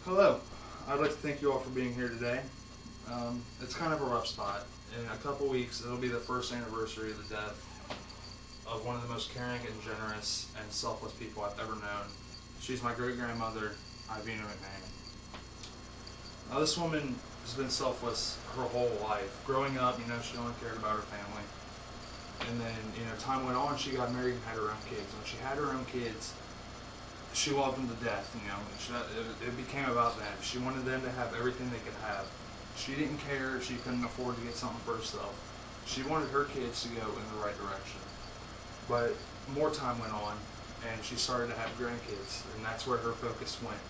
Hello. I'd like to thank you all for being here today. It's kind of a rough spot. In a couple weeks, it'll be the first anniversary of the death of one of the most caring and generous and selfless people I've ever known. She's my great-grandmother, Ivina McMahon. Now, this woman has been selfless her whole life. Growing up, she only cared about her family. And then, time went on, she got married and had her own kids. When she had her own kids, she loved them to death, it became about them. She wanted them to have everything they could have. She didn't care if she couldn't afford to get something for herself. She wanted her kids to go in the right direction. But more time went on, and she started to have grandkids, and that's where her focus went.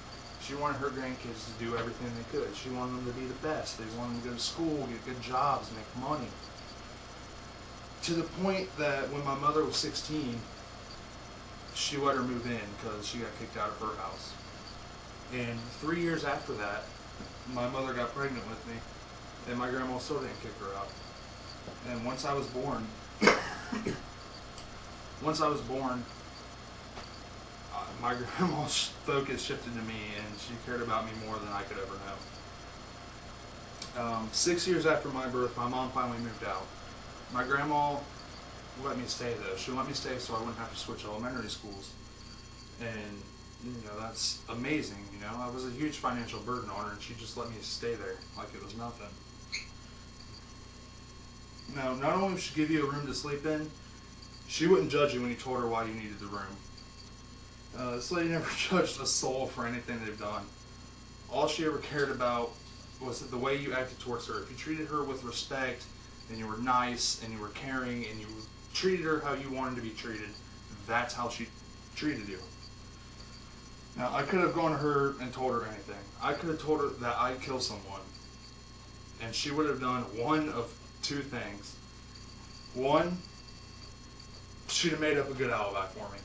She wanted her grandkids to do everything they could. She wanted them to be the best. They wanted them to go to school, get good jobs, make money. To the point that when my mother was 16, she let her move in because she got kicked out of her house. And 3 years after that, my mother got pregnant with me, and my grandma still didn't kick her out. And once I was born, my grandma's focus shifted to me, and she cared about me more than I could ever know. 6 years after my birth, my mom finally moved out. My grandma let me stay though. She let me stay so I wouldn't have to switch elementary schools. And, that's amazing, I was a huge financial burden on her, and she just let me stay there like it was nothing. Now, not only would she give you a room to sleep in, she wouldn't judge you when you told her why you needed the room. This lady never judged a soul for anything they've done. All she ever cared about was the way you acted towards her. If you treated her with respect, and you were nice, and you were caring, and you treated her how you wanted to be treated, that's how she treated you. Now, I could have gone to her and told her anything. I could have told her that I'd kill someone, and she would have done one of two things. One, she'd have made up a good alibi for me.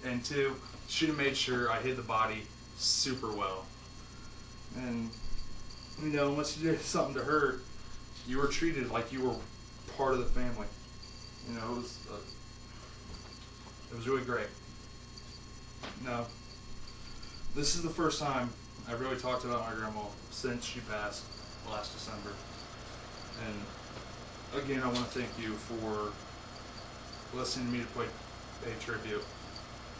And two, she'd have made sure I hid the body super well. And, once you did something to her, you were treated like you were part of the family. It was really great. Now, this is the first time I've really talked about my grandma since she passed last December. And again, I want to thank you for listening to me to pay tribute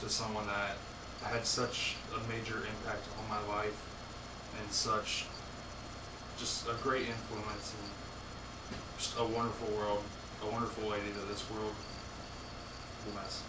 to someone that had such a major impact on my life and such just a great influence and just a wonderful lady that this world will miss.